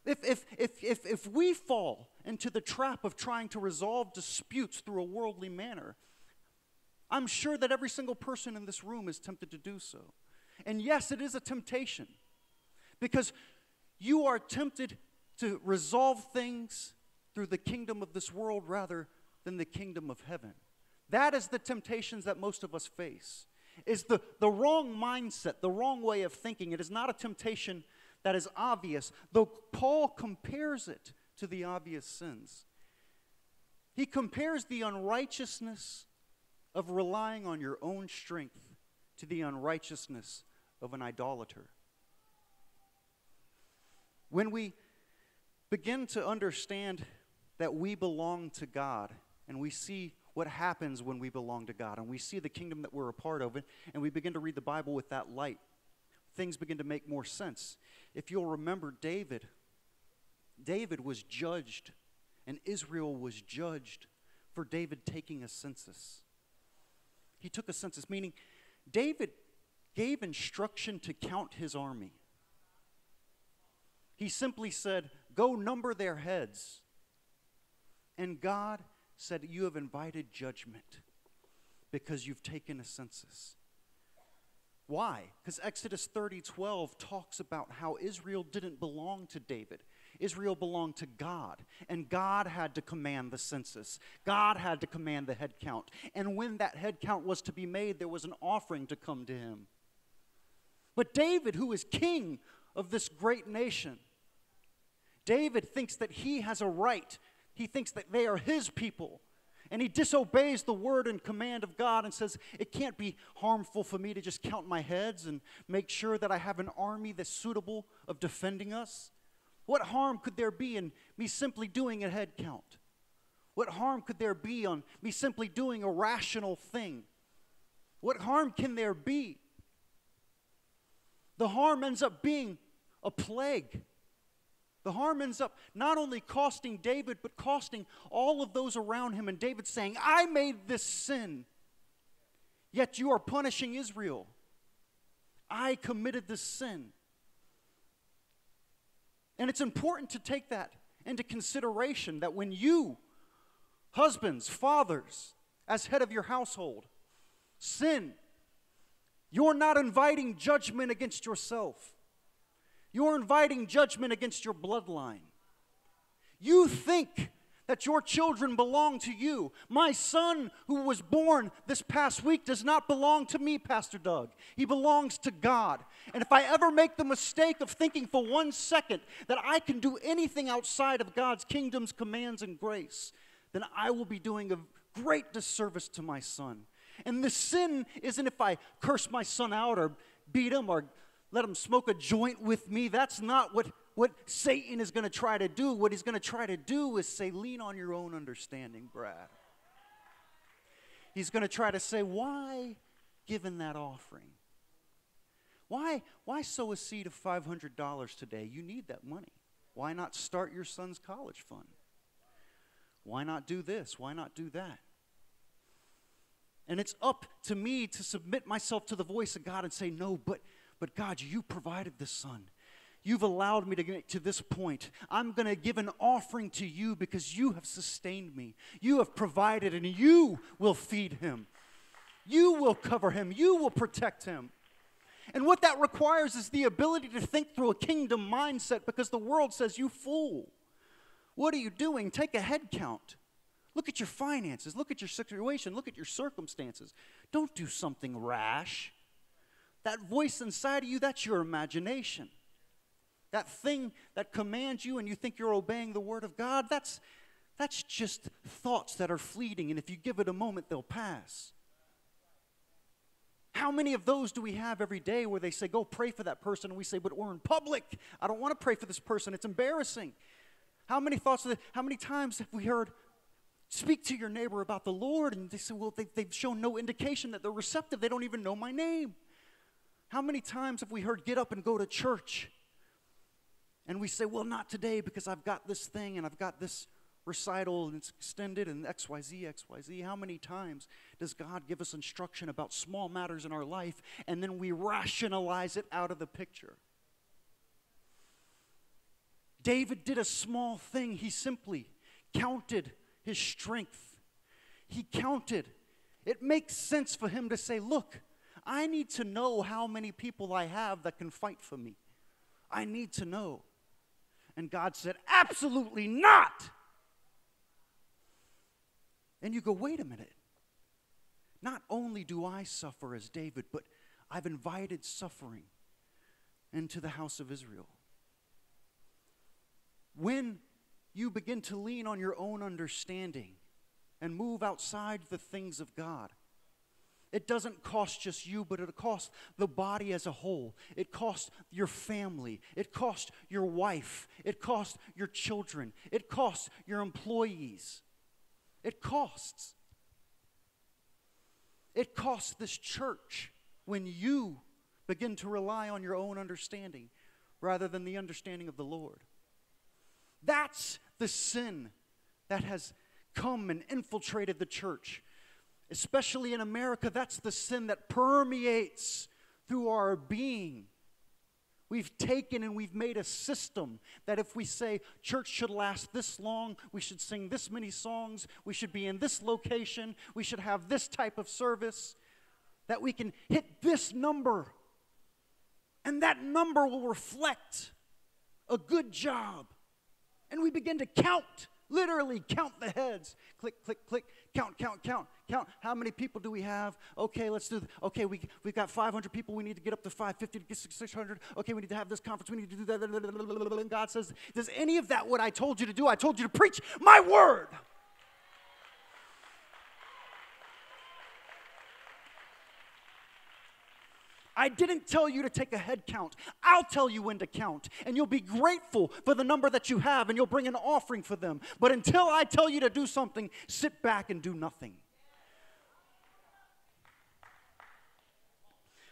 If we fall into the trap of trying to resolve disputes through a worldly manner, I'm sure that every single person in this room is tempted to do so. And yes, it is a temptation, because you are tempted to resolve things through the kingdom of this world rather than the kingdom of heaven. That is the temptations that most of us face, is the wrong mindset, the wrong way of thinking. It is not a temptation that is obvious, though Paul compares it to the obvious sins. He compares the unrighteousness of relying on your own strength to the unrighteousness of an idolater. When we begin to understand that we belong to God, and we see what happens when we belong to God, and we see the kingdom that we're a part of, and we begin to read the Bible with that light, things begin to make more sense. If you'll remember David was judged, and Israel was judged for David taking a census. He took a census, meaning David gave instruction to count his army. He simply said, go number their heads. And God said, you have invited judgment because you've taken a census. Why? Because Exodus 30:12 talks about how Israel didn't belong to David. Israel belonged to God, and God had to command the census. God had to command the head count. And when that head count was to be made, there was an offering to come to him. But David, who is king of this great nation, David thinks that he has a right. He thinks that they are his people. And he disobeys the word and command of God and says, it can't be harmful for me to just count my heads and make sure that I have an army that's suitable of defending us. What harm could there be in me simply doing a head count? What harm could there be on me simply doing a rational thing? What harm can there be? The harm ends up being a plague. The harm ends up not only costing David, but costing all of those around him. And David saying, I made this sin, yet you are punishing Israel. I committed this sin. And it's important to take that into consideration, that when you, husbands, fathers, as head of your household, sin, you're not inviting judgment against yourself. You're inviting judgment against your bloodline. You think that your children belong to you. My son, who was born this past week, does not belong to me, Pastor Doug. He belongs to God. And if I ever make the mistake of thinking for 1 second that I can do anything outside of God's kingdom's commands and grace, then I will be doing a great disservice to my son. And the sin isn't if I curse my son out or beat him or let him smoke a joint with me. That's not what Satan is going to try to do. What he's going to try to do is say, lean on your own understanding, Brad. He's going to try to say, why give in that offering? Why sow a seed of $500 today? You need that money. Why not start your son's college fund? Why not do this? Why not do that? And it's up to me to submit myself to the voice of God and say, no, but God, you provided the son. You've allowed me to get to this point. I'm going to give an offering to you because you have sustained me. You have provided, and you will feed him. You will cover him. You will protect him. And what that requires is the ability to think through a kingdom mindset, because the world says, you fool. What are you doing? Take a head count. Look at your finances. Look at your situation. Look at your circumstances. Don't do something rash. That voice inside of you, that's your imagination. That thing that commands you and you think you're obeying the word of God, that's just thoughts that are fleeting, and if you give it a moment, they'll pass. How many of those do we have every day where they say, go pray for that person, and we say, but we're in public. I don't want to pray for this person. It's embarrassing. How many times have we heard, speak to your neighbor about the Lord, and they say, well, they've shown no indication that they're receptive. They don't even know my name. How many times have we heard, get up and go to church? And we say, well, not today because I've got this thing and I've got this recital and it's extended and XYZ, XYZ. How many times does God give us instruction about small matters in our life and then we rationalize it out of the picture? David did a small thing. He simply counted his strength. He counted. It makes sense for him to say, look, I need to know how many people I have that can fight for me. I need to know. And God said, absolutely not. And you go, wait a minute. Not only do I suffer as David, but I've invited suffering into the house of Israel. When you begin to lean on your own understanding and move outside the things of God, it doesn't cost just you, but it costs the body as a whole. It costs your family. It costs your wife. It costs your children. It costs your employees. It costs. It costs this church when you begin to rely on your own understanding rather than the understanding of the Lord. That's the sin that has come and infiltrated the church. Especially in America, that's the sin that permeates through our being. We've taken and we've made a system that if we say church should last this long, we should sing this many songs, we should be in this location, we should have this type of service, that we can hit this number. And that number will reflect a good job. And we begin to count, literally count the heads. Click, click, click, count, count, count, count. How many people do we have? Okay, let's do, okay, we've got 500 people. We need to get up to 550 to get 600. Okay, we need to have this conference. We need to do that. And God says, does any of that what I told you to do? I told you to preach my word. I didn't tell you to take a head count. I'll tell you when to count. And you'll be grateful for the number that you have, and you'll bring an offering for them. But until I tell you to do something, sit back and do nothing.